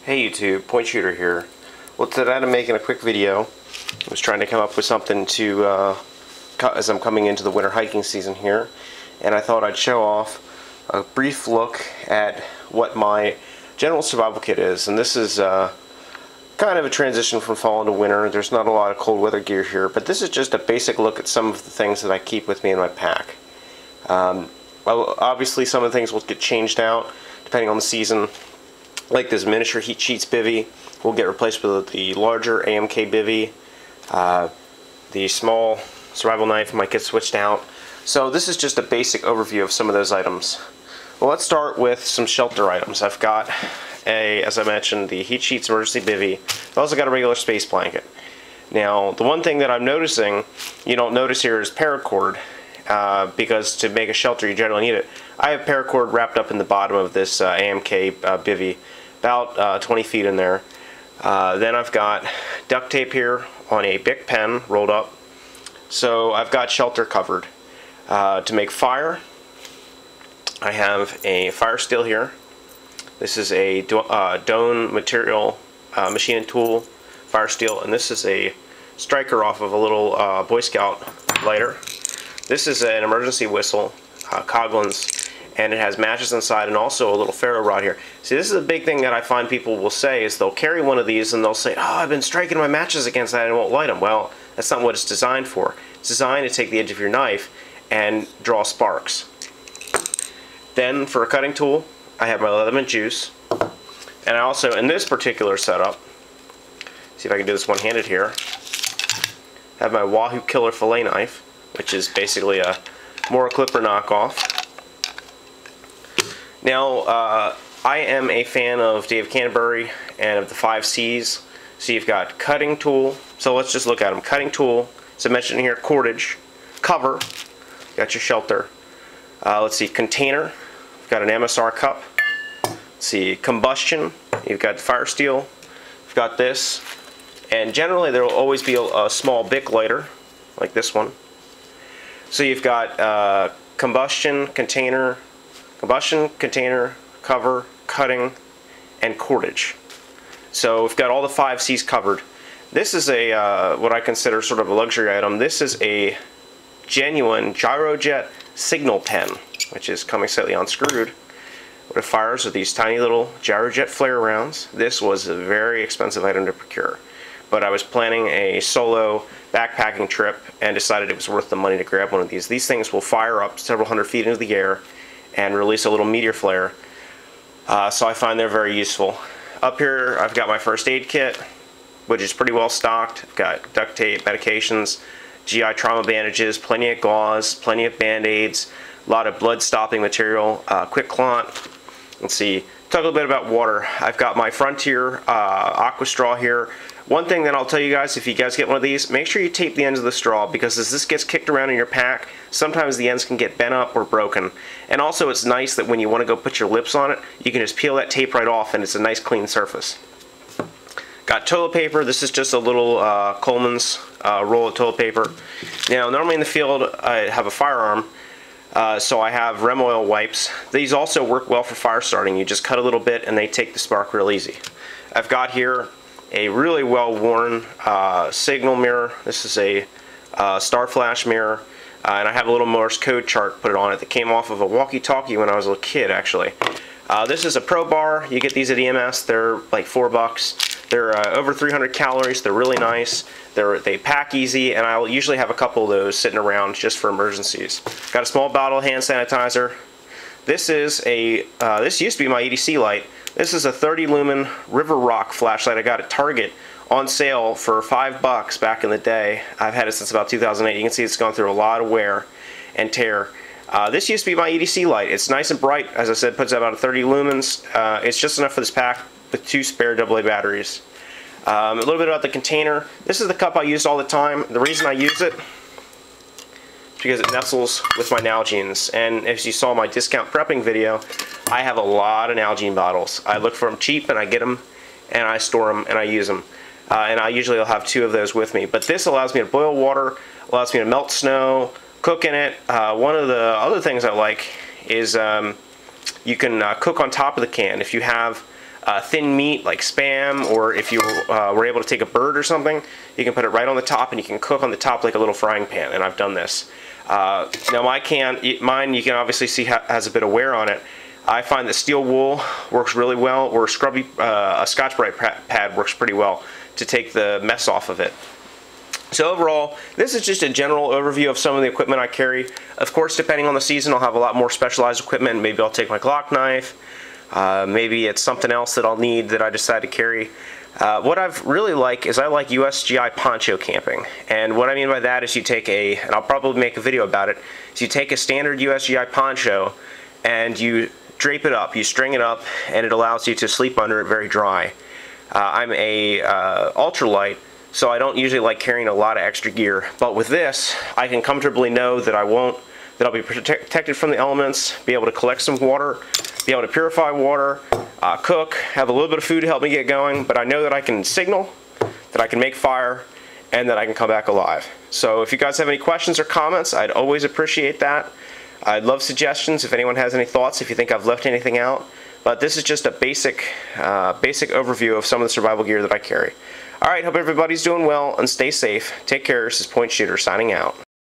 Hey YouTube, Point Shooter here. Well, today I'm making a quick video. I was trying to come up with something to as I'm coming into the winter hiking season here, and I thought I'd show off a brief look at what my general survival kit is. And this is kind of a transition from fall into winter. There's not a lot of cold weather gear here, but this is just a basic look at some of the things that I keep with me in my pack. Well, obviously some of the things will get changed out depending on the season. Like this miniature Heat Sheets bivy will get replaced with the larger AMK bivy. The small survival knife might get switched out. So this is just a basic overview of some of those items. Well, let's start with some shelter items. I've got as I mentioned, the Heat Sheets emergency bivy. I've also got a regular space blanket. Now, the one thing that I'm noticing you don't notice here is paracord, because to make a shelter you generally need it. I have paracord wrapped up in the bottom of this AMK bivy, about 20 feet in there. Then I've got duct tape here on a Bic pen rolled up. So I've got shelter covered. To make fire, I have a fire steel here. This is a Doane material machine and tool fire steel, and this is a striker off of a little Boy Scout lighter. This is an emergency whistle, Coghlan's, and it has matches inside and also a little ferro rod here. See, this is a big thing that I find people will say is they'll carry one of these and they'll say, oh, I've been striking my matches against that and it won't light them. Well, that's not what it's designed for. It's designed to take the edge of your knife and draw sparks. Then for a cutting tool, I have my Leatherman Juice, and I also, in this particular setup, see if I can do this one-handed here, have my Wahoo Killer fillet knife, which is basically a Mora Clipper knockoff. Now, I am a fan of Dave Canterbury and of the 5 C's. So you've got cutting tool, so let's just look at them. Cutting tool, as I mentioned here, cordage, cover, got your shelter. Let's see, container, we've got an MSR cup. Let's see, combustion, you've got fire steel, we've got this, and generally there will always be a small Bic lighter, like this one. So you've got combustion, container, cover, cutting, and cordage. So we've got all the 5 C's covered. This is a what I consider sort of a luxury item. This is a genuine Gyrojet signal pen, which is coming slightly unscrewed. What it fires are these tiny little Gyrojet flare rounds. This was a very expensive item to procure, but I was planning a solo backpacking trip and decided it was worth the money to grab one of these. These things will fire up several hundred feet into the air and release a little meteor flare, so I find they're very useful. Up here I've got my first aid kit, which is pretty well stocked. I've got duct tape, medications, GI trauma bandages, plenty of gauze, plenty of band-aids, a lot of blood stopping material, quick clot. Let's see, talk a little bit about water. I've got my Frontier Aqua Straw here. One thing that I'll tell you guys, if you guys get one of these, make sure you tape the ends of the straw, because as this gets kicked around in your pack, sometimes the ends can get bent up or broken. And also it's nice that when you want to go put your lips on it, you can just peel that tape right off and it's a nice clean surface. Got toilet paper. This is just a little Coleman's roll of toilet paper. Now normally in the field I have a firearm, so I have Rem oil wipes. These also work well for fire starting. You just cut a little bit and they take the spark real easy. I've got here a really well worn signal mirror. This is a star flash mirror, and I have a little Morse code chart put it on it that came off of a walkie-talkie when I was a little kid, actually. This is a Pro Bar. You get these at EMS. They're like $4. They're over 300 calories. They're really nice. They pack easy, and I'll usually have a couple of those sitting around just for emergencies. Got a small bottle of hand sanitizer. This is a this used to be my EDC light. This is a 30 lumen River Rock flashlight I got at Target on sale for $5 back in the day. I've had it since about 2008. You can see it's gone through a lot of wear and tear. This used to be my EDC light. It's nice and bright. As I said, puts out about 30 lumens. It's just enough for this pack with 2 spare AA batteries. A little bit about the container. This is the cup I use all the time. The reason I use it is because it nestles with my Nalgene's. And as you saw in my discount prepping video, I have a lot of Nalgene bottles. I look for them cheap and I get them and I store them and I use them. And I usually will have 2 of those with me. But this allows me to boil water, allows me to melt snow, cook in it. One of the other things I like is you can cook on top of the can. If you have thin meat like Spam, or if you were able to take a bird or something, you can put it right on the top and you can cook on the top like a little frying pan, and I've done this. Now mine you can obviously see has a bit of wear on it. I find that steel wool works really well, or a Scotch-Brite pad works pretty well to take the mess off of it. So overall, this is just a general overview of some of the equipment I carry. Of course, depending on the season, I'll have a lot more specialized equipment. Maybe I'll take my Glock knife. Maybe it's something else that I'll need that I decide to carry. What I've really like is I like USGI poncho camping. And what I mean by that is you take and I'll probably make a video about it, is you take a standard USGI poncho and you drape it up, you string it up, and it allows you to sleep under it very dry. I'm a ultralight, so I don't usually like carrying a lot of extra gear, but with this I can comfortably know that I'll be protected from the elements, be able to collect some water, be able to purify water, cook, have a little bit of food to help me get going, but I know that I can signal, that I can make fire, and that I can come back alive. So if you guys have any questions or comments, I'd always appreciate that. I'd love suggestions if anyone has any thoughts, if you think I've left anything out. But this is just a basic overview of some of the survival gear that I carry. Alright, hope everybody's doing well and stay safe. Take care. This is Point Shooter signing out.